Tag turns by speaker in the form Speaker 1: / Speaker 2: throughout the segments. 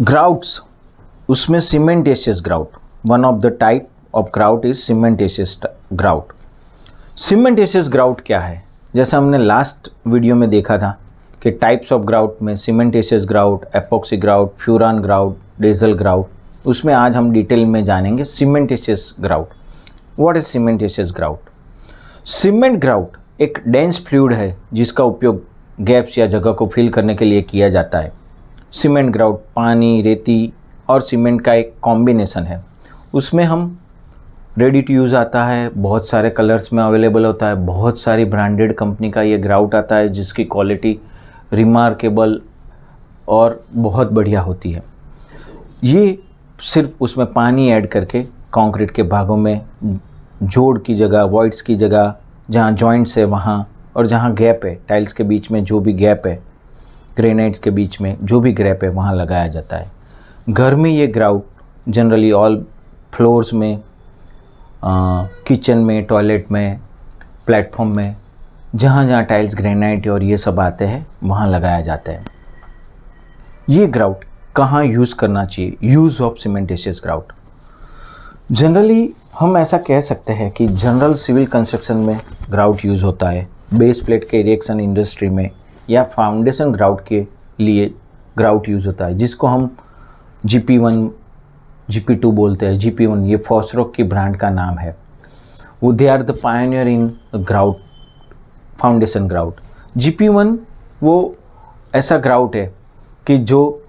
Speaker 1: ग्राउट्स, उसमें cementitious grout, one of the type of grout is cementitious grout. Cementitious grout क्या है? जैसा हमने लास्ट वीडियो में देखा था कि टाइप्स ऑफ ग्राउट में cementitious grout, epoxy grout, furan grout, डेजल ग्राउट, उसमें आज हम डिटेल में जानेंगे cementitious grout. What is cementitious grout? Cement grout एक डेंस फ्लूइड है जिसका उपयोग गैप्स या जगह को फिल करने के लिए किया जाता है। सीमेंट ग्राउट पानी, रेती और सीमेंट का एक कॉम्बिनेशन है। उसमें हम रेडी टू यूज़ आता है, बहुत सारे कलर्स में अवेलेबल होता है, बहुत सारी ब्रांडेड कंपनी का ये ग्राउट आता है जिसकी क्वालिटी रिमार्केबल और बहुत बढ़िया होती है। ये सिर्फ उसमें पानी ऐड करके कंक्रीट के भागों में जोड़ की जगह, वॉइड्स की जगह, जहाँ जॉइंट्स है वहाँ, और जहाँ गैप है टाइल्स के बीच में, जो भी गैप है ग्रेनाइट्स के बीच में जो भी गैप है वहाँ लगाया जाता है। घर में ये ग्राउट जनरली ऑल फ्लोर्स में, किचन में, टॉयलेट में, प्लेटफॉर्म में, जहाँ जहाँ टाइल्स, ग्रेनाइट और ये सब आते हैं वहाँ लगाया जाता है। ये ग्राउट कहाँ यूज़ करना चाहिए? यूज़ ऑफ सीमेंटेशियस ग्राउट, जनरली हम ऐसा कह सकते हैं कि जनरल सिविल कंस्ट्रक्शन में ग्राउट यूज़ होता है, बेस प्लेट के इरेक्शन इंडस्ट्री में, या फाउंडेशन ग्राउट के लिए ग्राउट यूज़ होता है, जिसको हम GP1, GP2 बोलते हैं। GP1 ये फॉसरोक की ब्रांड का नाम है। वो they are the pioneer in grout, foundation grout. GP1 वो ऐसा ग्राउट है कि जो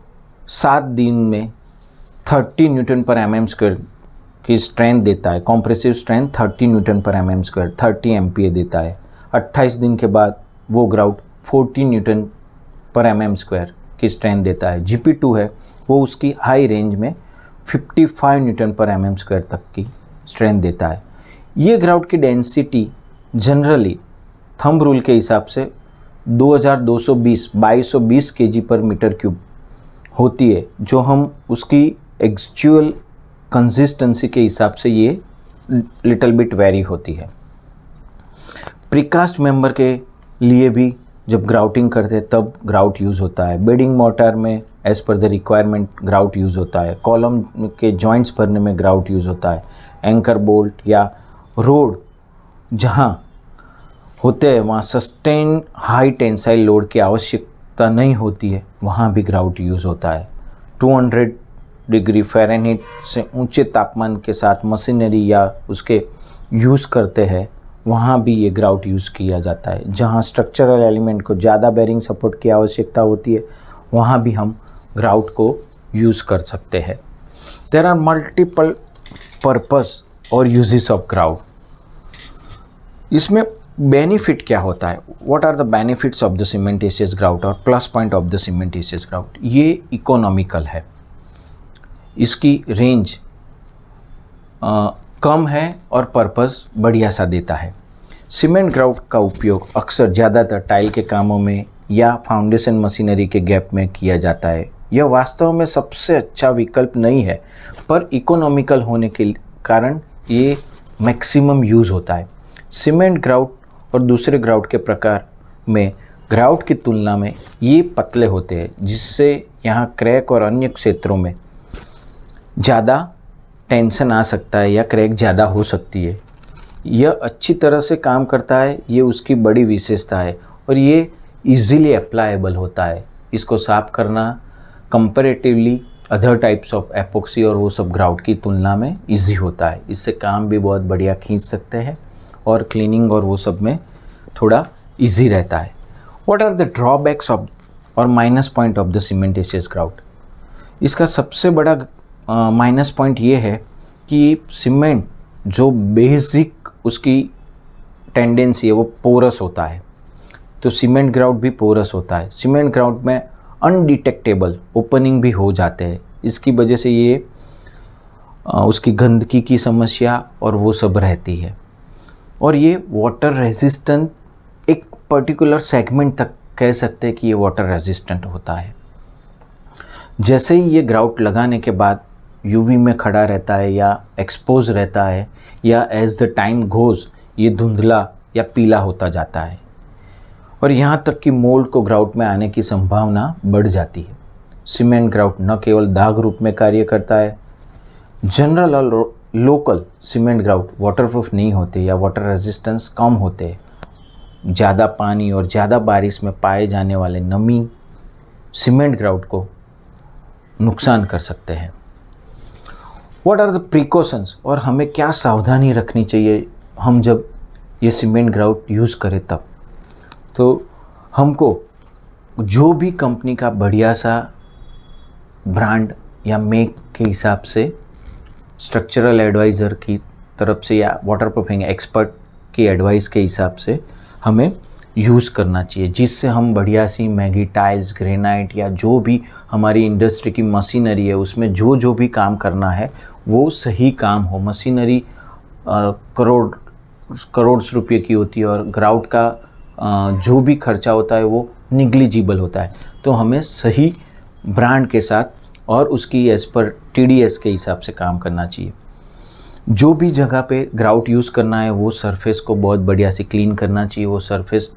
Speaker 1: 7 दिन में 30 न्यूटन पर mm² की स्ट्रेंथ देता है। कॉम्प्रेसिव स्ट्रेंथ 30 न्यूटन पर mm², 30 MPa देता है। 28 दिन के बाद वो ग्राउट 40 न्यूटन पर mm² की स्ट्रेंथ देता है। GP2 है वो उसकी हाई रेंज में 55 न्यूटन पर mm² तक की स्ट्रेंथ देता है। ये ग्राउट की डेंसिटी जनरली थंब रूल के हिसाब से 2220 kg पर मीटर क्यूब होती है, जो हम उसकी एक्चुअल कंसिस्टेंसी के हिसाब से ये लिटिल बिट वेरी होती है। प्रीकास्ट मेंबर के लिए भी जब ग्राउटिंग करते हैं तब ग्राउट यूज़ होता है। बेडिंग मोर्टार में as per the requirement grout use होता है। कॉलम के जॉइंट्स भरने में ग्राउट यूज़ होता है। एंकर बोल्ट या रोड जहाँ होते हैं वहाँ सस्टेन हाई टेंसाइल लोड की आवश्यकता नहीं होती है, वहाँ भी ग्राउट यूज़ होता है। 200 डिग्री फ़ारेनहीट से ऊंचे तापमान के साथ मशीनरी या उसके यूज़ करते हैं, वहाँ भी ये ग्राउट यूज़ किया जाता है। जहाँ स्ट्रक्चरल एलिमेंट को ज़्यादा बेरिंग सपोर्ट की आवश्यकता होती है, वहाँ भी हम ग्राउट को यूज़ कर सकते हैं। देयर आर मल्टीपल पर्पस और यूजेस ऑफ ग्राउट। इसमें बेनिफिट क्या होता है? What are the benefits of the cementitious grout और plus point of the cementitious grout? ये इकोनॉमिकल है, इसकी रेंज कम है और पर्पस बढ़िया सा देता है। सीमेंट ग्राउट का उपयोग अक्सर ज़्यादातर टाइल के कामों में या फाउंडेशन मशीनरी के गैप में किया जाता है। यह वास्तव में सबसे अच्छा विकल्प नहीं है, पर इकोनॉमिकल होने के कारण ये मैक्सिमम यूज़ होता है। सीमेंट ग्राउट और दूसरे ग्राउट के प्रकार में ग्राउट की तुलना में ये पतले होते हैं, जिससे यहाँ क्रैक और अन्य क्षेत्रों में ज़्यादा टेंशन आ सकता है या क्रैक ज़्यादा हो सकती है। यह अच्छी तरह से काम करता है, ये उसकी बड़ी विशेषता है, और ये इजीली अप्लायबल होता है। इसको साफ करना comparatively other types of epoxy और वो सब ग्राउट की तुलना में इजी होता है। इससे काम भी बहुत बढ़िया खींच सकते हैं और क्लीनिंग और वो सब में थोड़ा इजी रहता है। What are the drawbacks of और minus point of the cementitious grout? इसका सबसे बड़ा माइनस पॉइंट ये है कि सीमेंट जो बेसिक उसकी टेंडेंसी है वो पोरस होता है, तो सीमेंट ग्राउट भी पोरस होता है। सीमेंट ग्राउट में अनडिटेक्टेबल ओपनिंग भी हो जाते हैं, इसकी वजह से ये उसकी गंदगी की समस्या और वो सब रहती है। और ये वाटर रेजिस्टेंट, एक पर्टिकुलर सेगमेंट तक कह सकते हैं कि ये वाटर रेजिस्टेंट होता है। जैसे ही ये ग्राउट लगाने के बाद यूवी में खड़ा रहता है या एक्सपोज रहता है, या एज द टाइम गोज़ ये धुंधला या पीला होता जाता है, और यहाँ तक कि मोल्ड को ग्राउट में आने की संभावना बढ़ जाती है। सीमेंट ग्राउट न केवल दाग रूप में कार्य करता है, जनरल और लोकल सीमेंट ग्राउट वाटरप्रूफ नहीं होते या वाटर रेजिस्टेंस कम होते हैं। ज़्यादा पानी और ज़्यादा बारिश में पाए जाने वाले नमी सीमेंट ग्राउट को नुकसान कर सकते हैं। व्हाट आर द प्रिकॉशंस, और हमें क्या सावधानी रखनी चाहिए हम जब ये सीमेंट ग्राउट यूज़ करें तब? तो हमको जो भी कंपनी का बढ़िया सा ब्रांड या मेक के हिसाब से स्ट्रक्चरल एडवाइज़र की तरफ से या वाटरप्रूफिंग एक्सपर्ट की एडवाइस के हिसाब से हमें यूज़ करना चाहिए, जिससे हम बढ़िया सी मैगी टाइल्स, ग्रेनाइट या जो भी हमारी इंडस्ट्री की मशीनरी है उसमें जो जो भी काम करना है वो सही काम हो। मशीनरी करोड़ रुपये की होती है और ग्राउट का जो भी खर्चा होता है वो निग्लिजिबल होता है। तो हमें सही ब्रांड के साथ और उसकी एज़ पर TDS के हिसाब से काम करना चाहिए। जो भी जगह पे ग्राउट यूज़ करना है वो सरफेस को बहुत बढ़िया से क्लीन करना चाहिए। वो सरफेस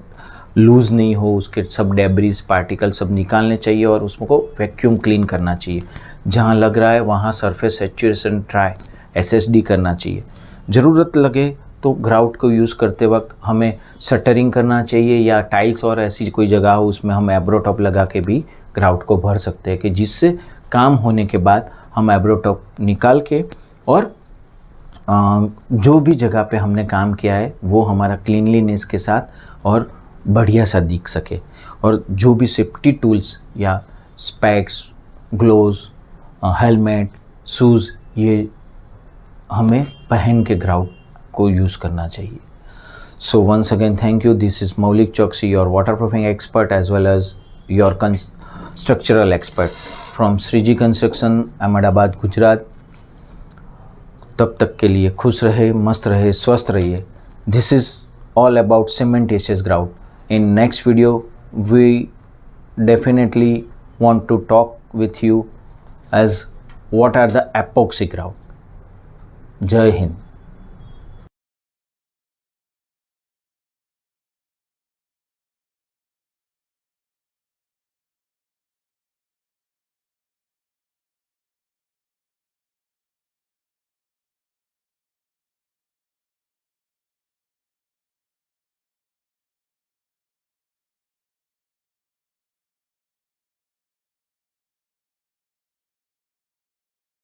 Speaker 1: लूज़ नहीं हो, उसके सब डेब्रीज पार्टिकल सब निकालने चाहिए और उसको वैक्यूम क्लीन करना चाहिए। जहाँ लग रहा है वहाँ सरफेस सैचुरेशन ट्राई SSD करना चाहिए। ज़रूरत लगे तो ग्राउट को यूज़ करते वक्त हमें शटरिंग करना चाहिए या टाइल्स और ऐसी कोई जगह हो उसमें हम एब्रोटॉप लगा के भी ग्राउट को भर सकते हैं, कि जिससे काम होने के बाद हम एब्रोटॉप निकाल के और जो भी जगह पे हमने काम किया है वो हमारा क्लीनलीनेस के साथ और बढ़िया सा दिख सके। और जो भी सेफ्टी टूल्स या स्पेक्स, ग्लोव्स, हेलमेट, शूज़ ये हमें पहन के ग्राउट को यूज़ करना चाहिए। So once again, thank you. This is Maulik Choksi, your waterproofing expert as well as your structural expert from Sriji Construction, Ahmedabad, Gujarat. तब तक के लिए खुश रहे, मस्त रहे, स्वस्थ रहिए। This is all about cementitious grout. In next video, we definitely want to talk with you as what are the epoxy grout. जय हिंद।